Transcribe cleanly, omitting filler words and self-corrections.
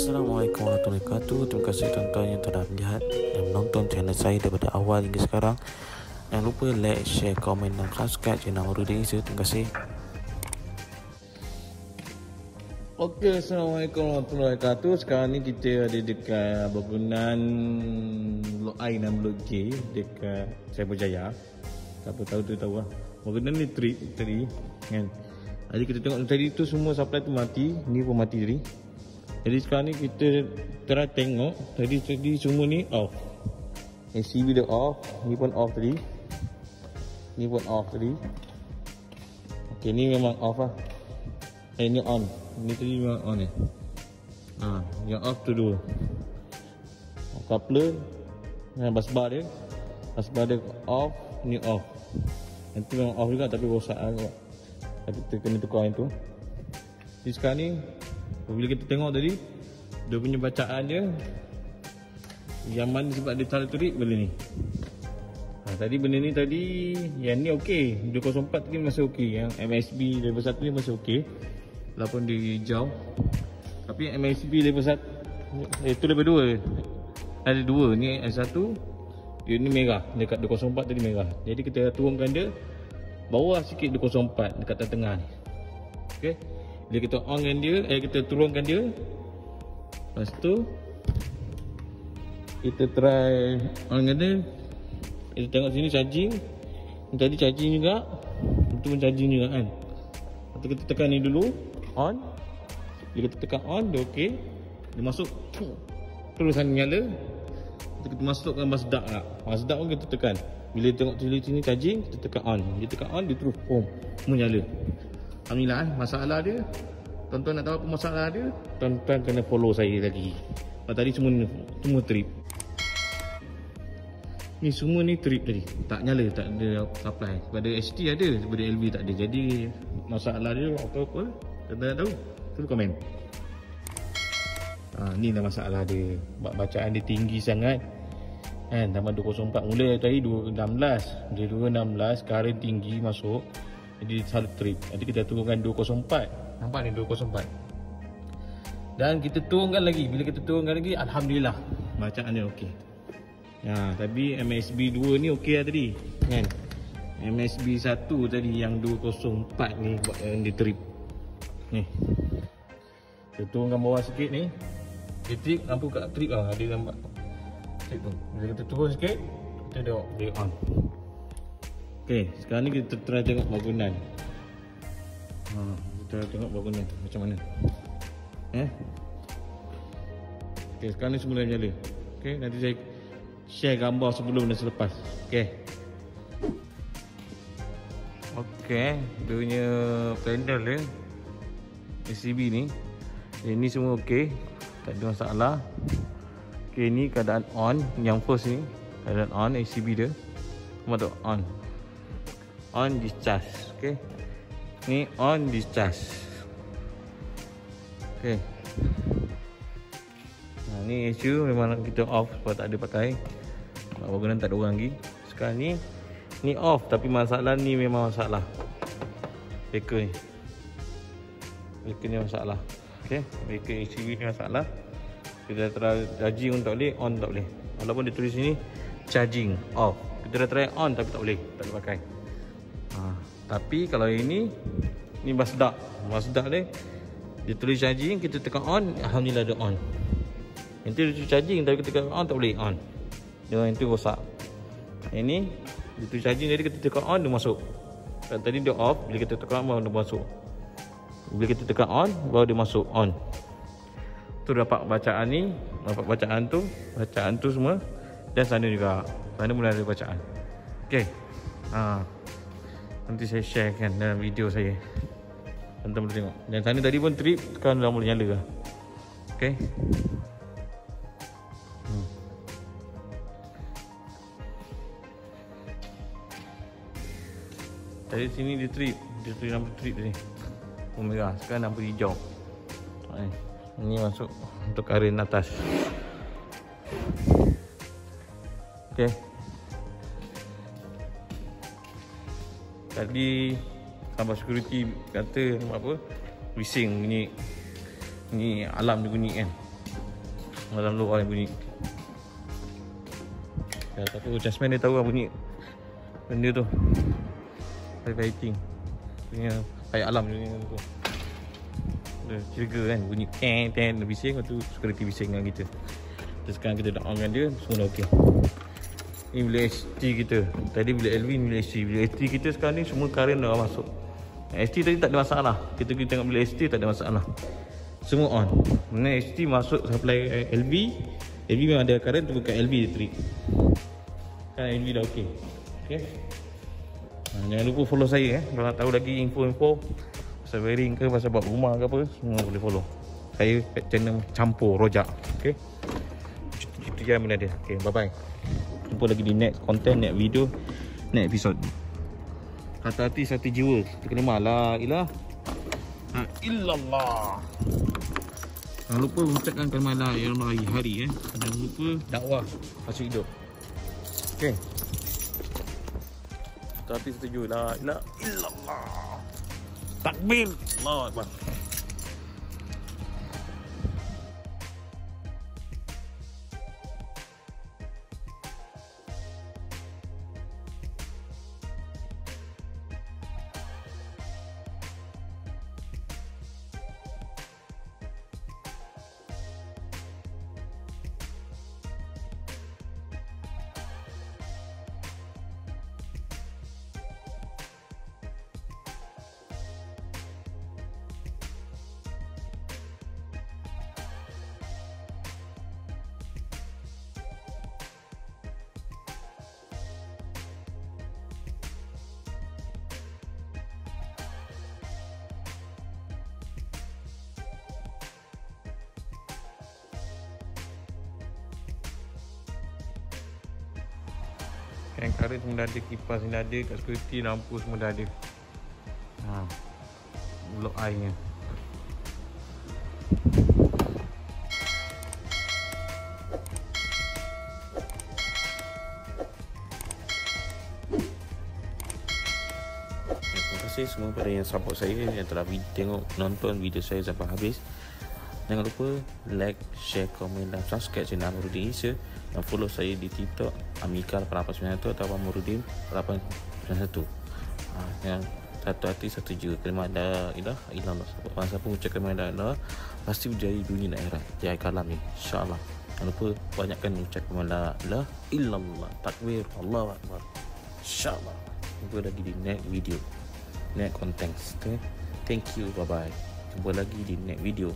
Assalamualaikum warahmatullahi wabarakatuh. Terima kasih tuan-tuan yang telah melihat dan menonton channel saya daripada awal hingga sekarang. Jangan lupa like, share, komen dan subscribe channel Nurudin Isa. Terima kasih. Okey, Assalamualaikum warahmatullahi wabarakatuh. Sekarang ni kita ada dekat bangunan Blok I dan Blok J dekat Cyberjaya. Siapa tahu tu tahu lah. Bangunan ni trip tadi kan. Jadi kita tengok tadi tu semua supply tu mati, ni pun mati tadi. Jadi sekarang ni kita try tengok tadi semua ni off. ACB dia off, ni pun off tadi. Ni pun off tadi. Okey, ni memang off lah. Ni on. Ni tadi memang on ni. Yang off tu dua. Coupler dengan busbar dia. Busbar dia off, ni off. Nanti memang off juga tapi rosak lah. Tapi kita kena tukar yang tu. Jadi sekarang ni bila kita tengok tadi dia punya bacaan dia yang mana sebab dia salah turik benda ni. Tadi benda ni tadi yang ni okey, 204 tadi masih okey, yang MSB level 1 ni masih okey. Walaupun dia hijau. Tapi MSB level 1 itu level 2. Ada dua, ni S1 dia ni merah, dekat 204 tadi merah. Jadi kita turunkan dia bawah sikit 204 dekat tengah ni. Okey. Bila kita onkan dia, kita turunkan dia. Lepas tu kita try onkan dia. Kita tengok sini charging. Tadi charging juga. Itu pun charging juga kan. Lepas tu kita tekan ni dulu, on. Bila kita tekan on, dia okey. Dia masuk terusan nyala. Kita masukkan Mazda lah. Mazda pun kita tekan. Bila tengok sini charging, kita tekan on. Dia tekan on, dia terus menyala. Alhamdulillah masalah dia. Tuan-tuan nak tahu apa masalah dia? Tuan-tuan kena follow saya lagi. Tadi semua trip. Ni semua ni trip tadi. Tak nyala, tak ada supply. Pada HT ada, pada LV tak ada. Jadi masalah dia apa-apa. Tuan-tuan nak tahu? Cuba komen. Ni lah masalah dia. Bacaan dia tinggi sangat. Kan, tambah 204. Mula tadi 216. Dia 216, sekarang tinggi masuk. Jadi salah trip. Jadi kita turunkan 204. Nampak ni 204. Dan kita turunkan lagi. Bila kita turunkan lagi, alhamdulillah bacaan dia okey. Tapi MSB 2 ni okey lah tadi. Kan? MSB 1 tadi yang 204 ni buat yang dia trip. Ni. Kita turunkan bawah sikit ni. Dia trip, lampu kat trip lah. Ada nampak trip tu. Bila kita turun sikit, kita tengok dia on. Okey, sekarang ni kita try tengok bangunan. Kita tengok bangunan macam mana. Okey, sekarang ni semula nyala. Okey, nanti saya share gambar sebelum dan selepas. Okey. Okey, dia punya panel dia ACB ni. Ini semua okey. Tak ada masalah. Okey, ni keadaan on. Yang first ni keadaan on ACB dia. Semua tu on. On discharge. Okay. Ni on discharge. Okay. Ni issue memang kita off sebab tak ada pakai. Bangunan tak ada orang lagi. Sekarang ni off tapi masalah ni memang masalah. Breaker ni. Breaker ni masalah. Okay. Breaker ACB ni masalah. Kita try charging tak boleh, on tak boleh. Walaupun dia tulis sini charging off. Kita dah try on tapi tak boleh, tak boleh pakai. Tapi kalau ini Mazda dia tulis charging, kita tekan on, alhamdulillah dia on. Nanti dia charging tapi kita tekan on tak boleh on. Dia itu rosak. Ini dia tulis charging jadi kita tekan on dia masuk. Dan tadi dia off, bila kita tekan on baru dia masuk. Bila kita tekan on baru dia masuk on. Tu dapat bacaan ni, dapat bacaan tu semua. Dan sana juga. Sana mula ada bacaan. Okey. Nanti saya sharekan dalam video saya. Tuan-tuan boleh tengok. Dan sana tadi pun trip, sekarang dah mula nyala lah. Okay. Tadi sini dia trip. Dia tulis lampu trip tadi. Lampu merah. Sekarang lampu hijau. Ini masuk untuk karen atas. Okay. Tadi tambah security kata apa, bising bunyi, alarm dia bunyi kan. Dalam luar yang bunyi. Ya, tapi Jasmine dia tahu lah bunyi benda tu. Firefighting punya air alam punya tu. Dia curiga kan bunyi ten bising, lepas tu security bising dengan kita. Terus sekarang kita dah on kan dia, semua dah okey. Ni bilik HT kita. Tadi bilik LV, ni bilik HT. Bilik HT kita sekarang ni semua current dah masuk. HT tadi tak ada masalah. Kita pergi tengok bilik HT tak ada masalah. Semua on. Mana HT masuk supply LV. LV memang ada current tu, bukan LV dia trip. Kan LV dah okey. Okey. Jangan lupa follow saya kalau nak tahu lagi info-info pasal wiring ke, pasal buat rumah ke apa, semua boleh follow saya kat channel Campur Rojak. Okey. Itu je benda dia. Okey, bye bye. Jumpa lagi di next content, next video, next episode. Kata hati satu jiwa. Kita kena malah ilah illallah. Jangan lupa ucapkan kalimat la ilaha illallah hari Jangan lupa dakwah masuk hidup. Okey. Kata hati setuju la ilaha illallah. Takbir. Allahu akbar. Yang current semua dah ada, kipas ni dah ada, kat security lampu semua dah ada. Blok airnya. Terima kasih semua pada yang support saya, yang telah nonton video saya sampai habis. Jangan lupa like, share, komen dan subscribe channel Amarudin Asia. Dan follow saya di TikTok Amika8891 atau Amarudin 891. Yang satu hati satu jiwa. Kalimat la ilaha illallah. Siapa mengucap kalimat la ilaha pasti berjaya dunia dan akhirat. Di akhir kalam ni, insya-Allah. Jangan lupa banyakkan mengucap kalimat la ilaha illallah. Takbir, Allahu akbar. Insya-Allah. Jumpa lagi di next video, next content. Thank you, bye bye. Jumpa lagi di next video.